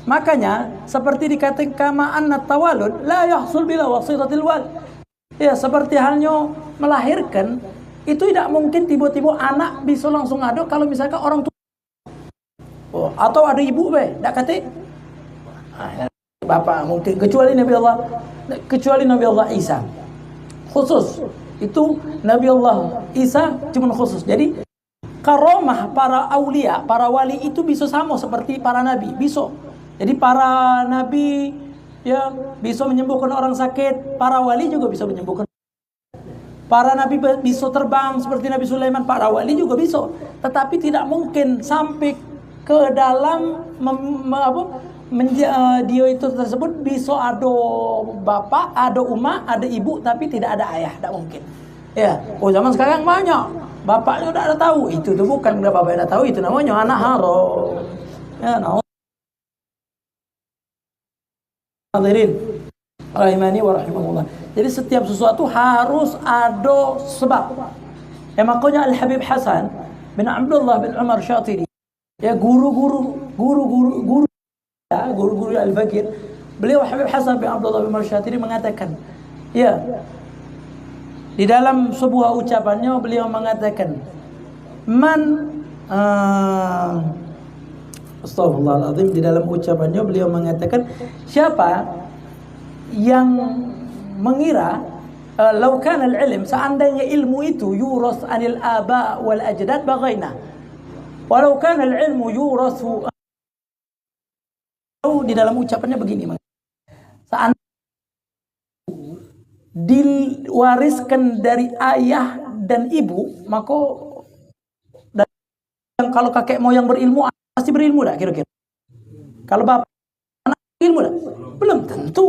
Makanya seperti dikatakan kama anna tawalud la yahsul bila wasitatil wal. Ya, seperti halnya melahirkan, itu tidak mungkin tiba-tiba anak bisa langsung ada kalau misalkan orang tua. Oh, atau ada ibu tidak kata bapak mungkin, kecuali Nabi Allah Isa. Khusus. Itu Nabi Allah Isa cuma khusus. Jadi karomah para aulia, para wali itu bisa sama seperti para nabi, bisa. Jadi para nabi ya bisa menyembuhkan orang sakit, para wali juga bisa menyembuhkan. Para nabi bisa terbang seperti Nabi Sulaiman, para wali juga bisa. Tetapi tidak mungkin sampai ke dalam dia itu tersebut bisa ada bapak, ada umat, ada ibu, tapi tidak ada ayah, tidak mungkin. Ya, zaman sekarang banyak bapaknya udah ada tahu, itu tuh bukan bapaknya udah tahu, itu namanya anak haram. Ya, hadirin rahimani wa rahimahullah. Jadi setiap sesuatu harus ada sebab. Ya makanya Al-Habib Hasan bin Abdullah bin Umar Syatiri, ya guru Al-Fakir, beliau Habib Hasan bin Abdullah bin Umar Syatiri mengatakan, ya di dalam sebuah ucapannya beliau mengatakan, Astaghfirullahaladzim, di dalam ucapannya beliau mengatakan, siapa yang mengira lau kana al-ilm, seandainya ilmu itu yuras anil aba wal ajdad bagaina, walau kana al-ilmu yurasu. Di dalam ucapannya begini, seandainya diwariskan dari ayah dan ibu, maka kalau kakek moyang berilmu pasti berilmu dah kira-kira. Kalau bapak anak ilmu dah? Belum tentu.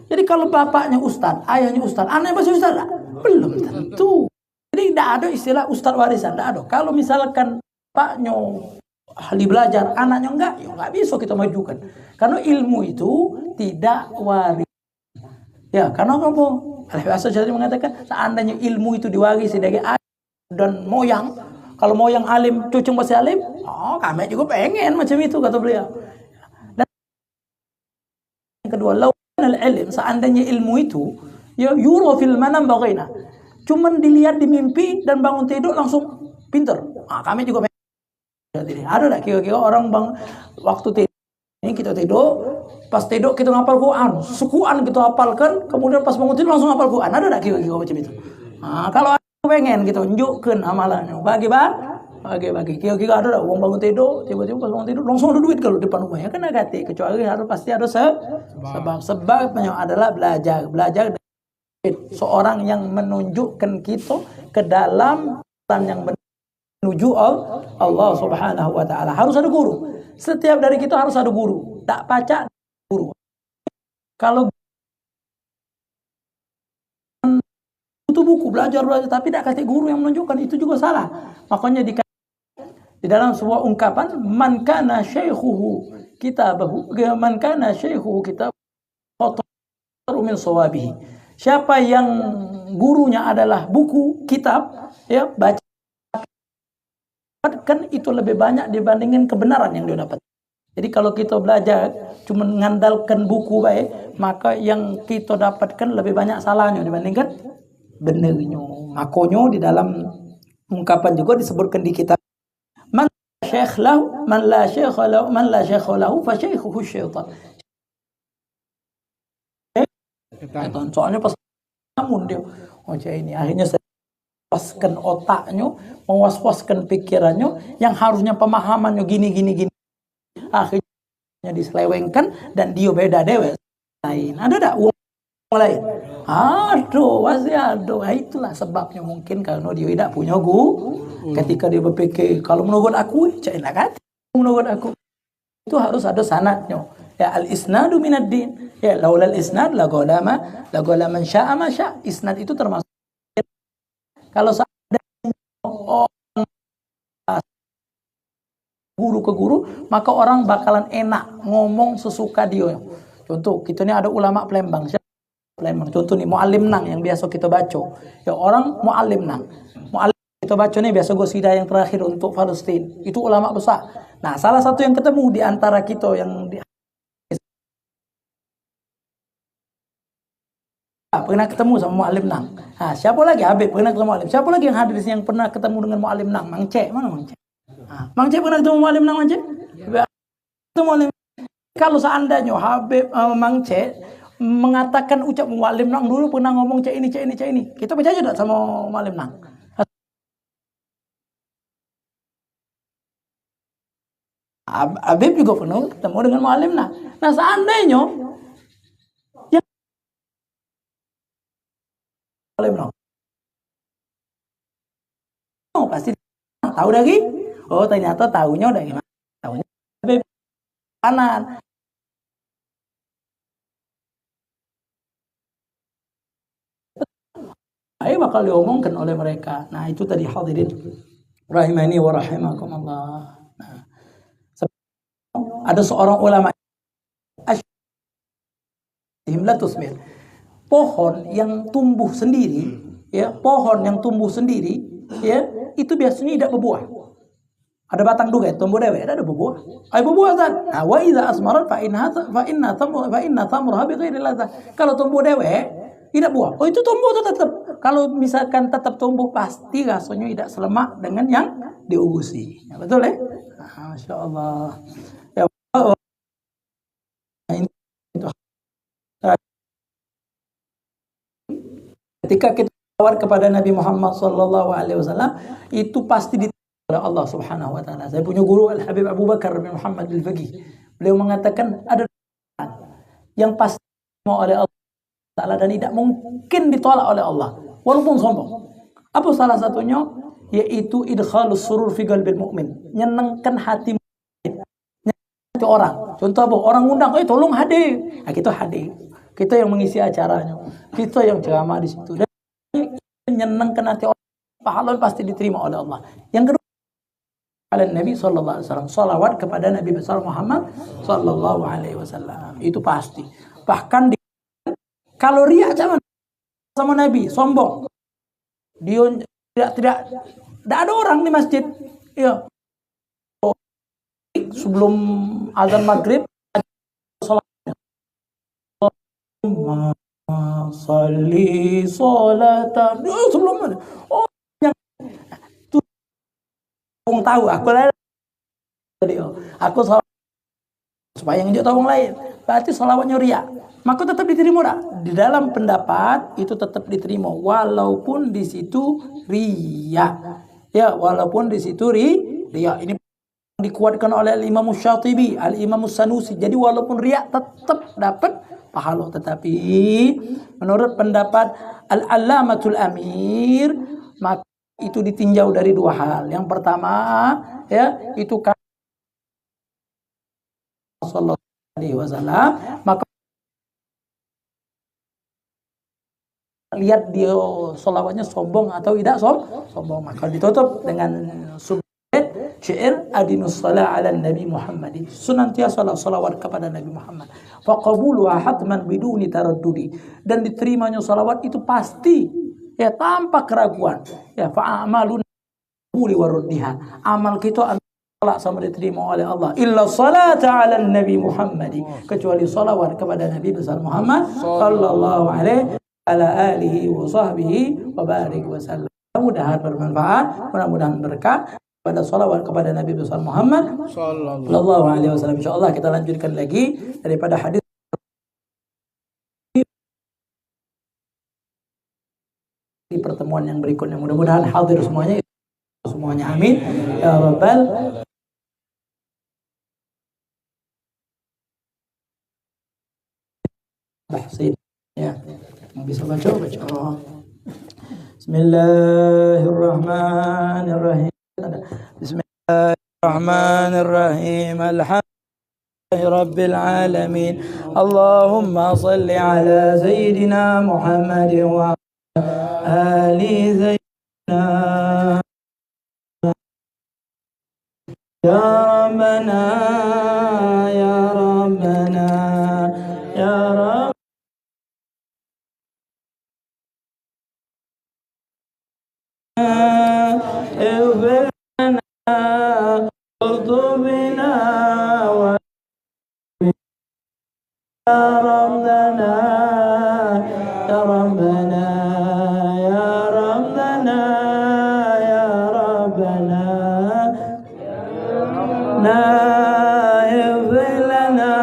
Jadi kalau bapaknya ustaz, ayahnya ustaz, anaknya masih ustaz dah? Belum tentu. Jadi tidak ada istilah ustaz warisan, tidak ada. Kalau misalkan bapaknya ahli belajar, anaknya enggak, ya enggak bisa kita majukan. Karena ilmu itu tidak waris. Ya, karena apa? Al-Hasan jadi mengatakan, seandainya ilmu itu diwarisi dari ayah dan moyang, kalau moyang alim, cucu masih alim, kami juga pengen macam itu, kata beliau. Dan yang kedua, lawan al-ilm, seandainya ilmu itu, ya yuro fil manam bagaina, cuman dilihat di mimpi dan bangun tidur langsung pinter. Kami juga pengen. Ada tak kira-kira orang waktu tidur, ini kita tidur, pas tidur kita ngapal Quran, sukuan kita hafalkan, kemudian pas bangun tidur langsung hafal Quran. Ada tak kira-kira macam itu? Kalau pengen gitu tunjukkan amalannya, bagi kira-kira ada uang bangun tidur, tiba-tiba pas bangun tidur langsung ada duit kalau depan rumahnya, kan agak kecuali harus pasti ada sebabnya adalah belajar dari seorang yang menunjukkan kita ke dalam jalan yang menuju Allah Subhanahu wa taala. Harus ada guru. Setiap dari kita harus ada guru. Tak pacak guru. Kalau butuh buku belajar tapi tidak kasih guru yang menunjukkan, itu juga salah. Makanya di dalam sebuah ungkapan, man kana syaikhuhu kitabahu, man kana syaikhuhu kitabahu min sawabihi. Siapa yang gurunya adalah buku, kitab, ya baca kan itu lebih banyak dibandingin kebenaran yang dia dapat. Jadi kalau kita belajar cuma mengandalkan buku baik, maka yang kita dapatkan lebih banyak salahnya dibandingkan benernya. Makanya di dalam ungkapan juga disebutkan di kitab, man syekh lahu man la syekh lahu fa syaikhuhu syaitan. Soalnya pas namun dia ini akhirnya saya waskan otaknya, mewaswaskan pikirannya, yang harusnya pemahamannya gini, akhirnya diselewengkan dan dia beda dewe lain. Ada tak uang lain? Aduh, pasti aduh. Itulah sebabnya mungkin karena dia tidak punya guru. Ketika dia berpikir, kalau menurut aku, cailah kata menurut aku. Itu harus ada sanadnya. Ya al-isnadu minad din. Ya laulal isnad la qala man syaa ma syaa. Isnad itu termasuk. Kalau seandainya guru ke guru, maka orang bakalan enak ngomong sesuka dia. Contoh, kita ini ada ulama Palembang. Contoh nih, Muallim Nang yang biasa kita baca. Ya orang Muallim Nang. Muallim kita baca nih biasa gosida yang terakhir untuk Palestina. Itu ulama besar. Nah, salah satu yang ketemu di antara kita yang pernah ketemu sama Muallim Nang. Siapa lagi? Habib pernah ketemu Muallim. Siapa lagi yang hadir yang pernah ketemu dengan Muallim Nang? Mang Cek, mana Mang Cek? Mang Cek pernah ketemu Muallim Nang, Mang Cek? Ketemu Muallim. Kalau seandainya Habib Mang C mengatakan ucap Mu'allim Nang dulu pernah ngomong cek ini, kita percaya tidak sama Mu'allim Nang? Habib juga pernah ketemu dengan Mu'allim Nang. Nah seandainya yang Mu'allim Nang pasti tahu lagi. Oh ternyata tahunya udah gimana? Tahunya Habib kanan. Bakal diomongkan oleh mereka. Nah itu tadi hadirin rahimani wa rahimakumullah. Nah, ada seorang ulama pohon yang tumbuh sendiri, ya pohon yang tumbuh sendiri, ya itu biasanya tidak berbuah. Ada batang juga tumbuh dewe, ada berbuah. Ay berbuah kan? Nah, wa idza asmarat fa inna thamraha bighairi ladzah. Kalau tumbuh dewe tidak buah. Oh itu tumbuh itu tetap. Kalau misalkan tetap tumbuh pasti rasanya tidak selemak dengan yang diugusi. Ya, betul ya? Nah, Masya Allah. Ya, ini itu. Ketika kita tawar kepada Nabi Muhammad SAW itu pasti diterima oleh Allah Subhanahu Wa Taala. Saya punya guru Al Habib Abu Bakar bin Muhammad Al Faqih. Beliau mengatakan ada yang pasti diterima oleh Allah Taala dan tidak mungkin ditolak oleh Allah walaupun sombong. Apa salah satunya? Yaitu idkhalus surur fi qalbil mu'min, nyenengkan hati orang. Contoh apa? Orang undang, tolong hadir. Nah, kita hadir. Kita yang mengisi acaranya. Kita yang ceramah di situ. Dan menyenangkan hati orang. Pahala pasti diterima oleh Allah. Yang kedua, Nabi sallallahu alaihi wasallam, salawat kepada Nabi besar Muhammad sallallahu alaihi wasallam. Itu pasti. Bahkan kalau riya zaman sama Nabi, sombong. Dia tidak ada orang di masjid. Ya. Sebelum azan maghrib salli salatan sebelum yang tuh tahu aku supaya yang tahu orang lain berarti salawatnya riya, maka tetap diterima tak? Di dalam pendapat itu tetap diterima walaupun di situ riya, ya walaupun di situ riya. Ini dikuatkan oleh Al-Imam Syatibi, Al-Imam Sanusi. Jadi walaupun riya tetap dapat pahala, tetapi menurut pendapat Al-Allamatul Amir maka itu ditinjau dari dua hal. Yang pertama, ya, itu kan sallallahu alaihi wasallam, maka lihat dia sholawatnya sombong atau tidak sombong, maka ditutup dengan syair adinus salah ala Nabi Muhammad, senantiasa salawat kepada Nabi Muhammad, faqabuluha hatman biduni taraddudi, dan diterimanya salawat itu pasti, ya tanpa keraguan, ya fa'amalun quli waruddiha, amal kita salat sama diterima oleh Allah, illa salata ala Nabi Muhammad, kecuali salawat kepada Nabi besar Muhammad sallallahu alaihi ala alihi wa sahbihi wa barik wa sallam. Mudah-mudahan bermanfaat, mudah-mudahan berkah pada salawat kepada Nabi besar Muhammad sallallahu alaihi wasallam. Insyaallah kita lanjutkan lagi daripada hadis di pertemuan yang berikutnya. Mudah-mudahan hadir semuanya, amin ya rabbal alamin. Ya, bisa baca. Bismillahirrahmanirrahim. Bismillahirrahmanirrahim. Alhamdulillahi rabbil alamin. Allahumma salli ala sayyidina Muhammad wa ali sayyidina ya rabbana ya rabbana ya rabbana اغفر لنا واغضبنا يا ربنا يا ربنا يا ربنا يا ربنا اغفر لنا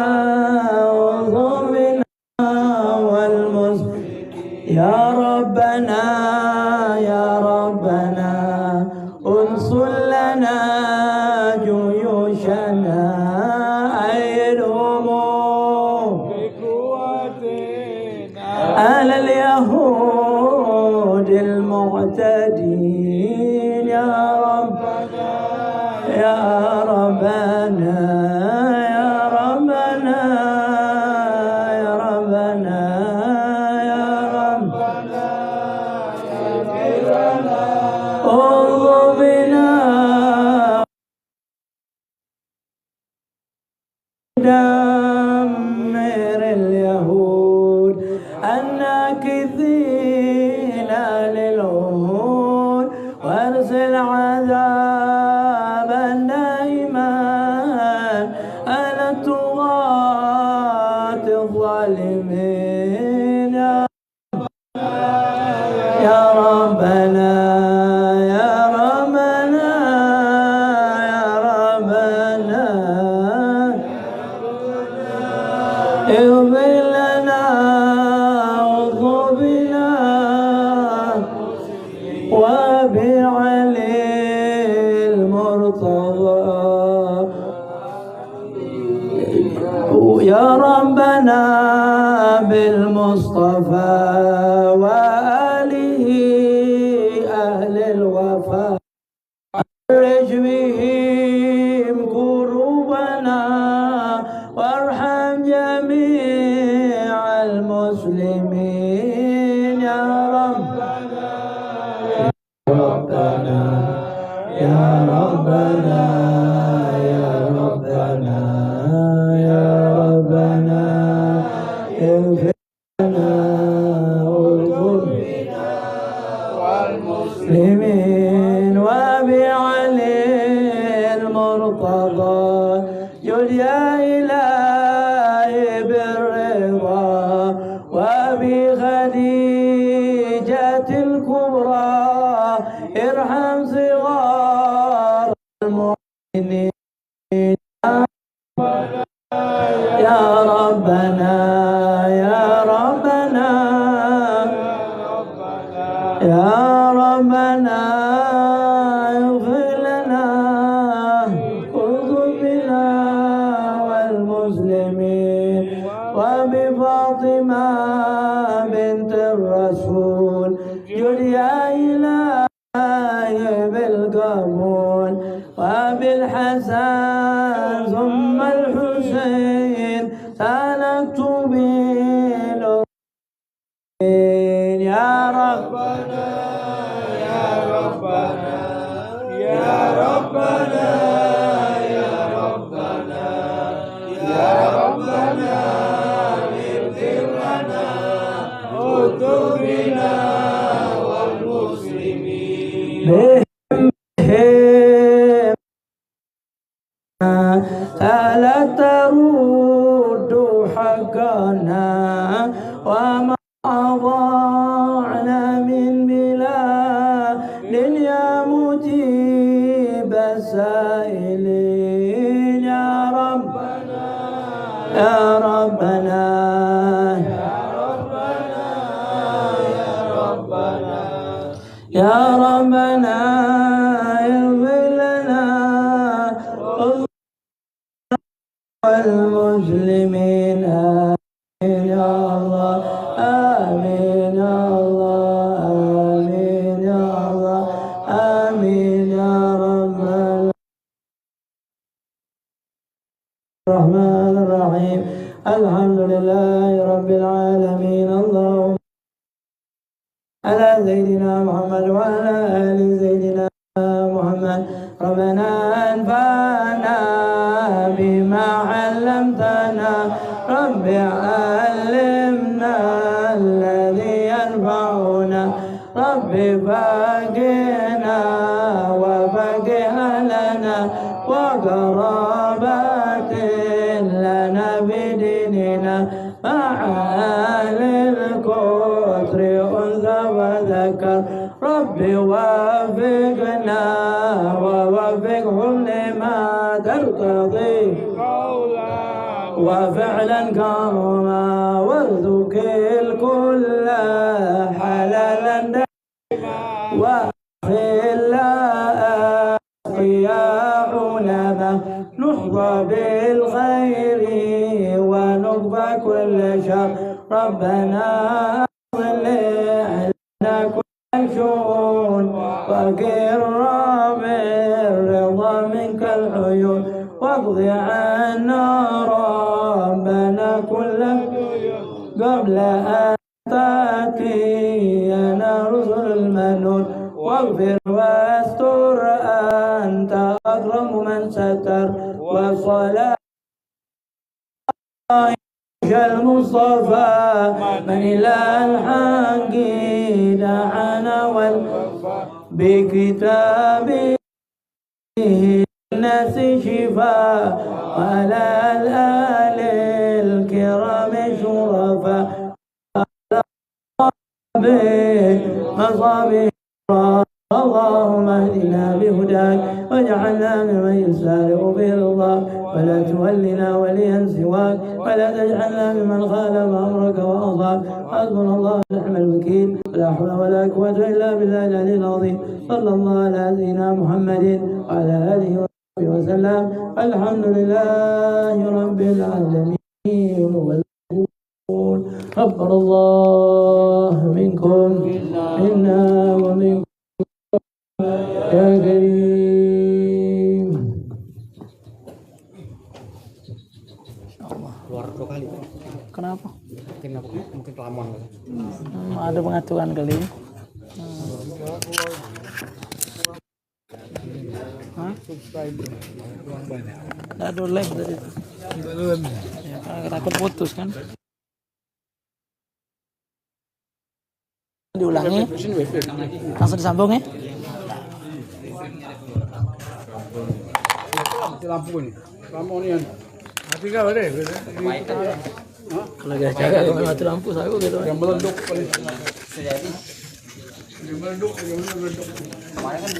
دين يا ربنا يا ربنا يا ربنا يا ربنا يا ربنا انظر بنا دمر اليهود الناكثين للعهود وارسل عذابا دائما على الطغاة الظالمين يا ربنا يا ربنا يا ربنا اغفر لنا واغفر بنا وبعلي المرتضى يا ربنا بالمصطفى وآله أهل الوفاء فرج بهم كروبنا وارحم جميع المسلمين يا ربنا يا ربنا يا ربنا يا ربنا اغفر لنا واغفر بنا والمسلمين وبعلي المرتضى جل يا إلهي بالرضا وبخديجة الكبرى ارحم صغار المؤمنين يا ربنا يا ربنا يا ربنا اغفر لنا واغفر بنا والمسلمين وبفاطمة بنت الرسول جل يا إلهي بالقبول وبالحسن ثم الحسين سلكت بالأمين يا ربنا يا ربنا يا ربنا يا ربنا يا ربنا اغفر لنا واغفر بنا والمسلمين ألا ترد حقنا وما أضعنا من بلاد يا مجيب السائلين يا ربنا يا ربنا يا ربنا يا ربنا يا ربنا اغفر لنا والمسلمين آمين يا الله آمين يا الله آمين يا الله آمين يا رب الرحمن الرحيم الحمد لله رب العالمين اللهم على سيدنا محمد وعلى آل سيدنا محمد ربنا أنفعنا بما علمتنا رب علمنا الذي ينفعنا رب فقهنا وفقه لنا وقرابات لنا بديننا مع أهل الكثر أنثى وذكر رب وفقنا ووفقهم لما ترتضي وفعلا كرما وارزق الكل حلالا دائما وخلا أخياعنا نحظى بالخير ونكفى كل شر ربنا أصلح لنا كل شؤون فقير بالرضا منك العيون واقض عنا ربنا كل قبل أن تأتينا رسل المنون واغفر واستر أنت أكرم من ستر والصلاة المصطفى من إلى الحق دعانا بكتابه الناس شفاء وعلى الآل الكرام شرفاء مصابيح اللهم اهدنا بهداك واجعلنا ممن يسارع برضاك ولا تولنا وليا سواك ولا تجعلنا ممن خالف امرك وارضاك حسبنا الله ونعم الوكيل ولا حول ولا قوه الا بالله العلي العظيم صلى الله على سيدنا محمد وعلى اله وصحبه وسلم الحمد لله رب العالمين غفر الله منكم منا ومنكم يا كريم. Keluar 2 kali. Kenapa? Mungkin kelamaan. Ada pengaturan kali. Hah? Subscribe. Banyak. Ada live tadi. Belum. Ya, takut putus kan? Diulangi. Langsung disambung ya? Lampu ini. Lampu ini. Mati kah deh? Kalau gak jaga kalau mati lampu saya gitu. Yang meleduk paling. Yang meleduk. Kemarin kan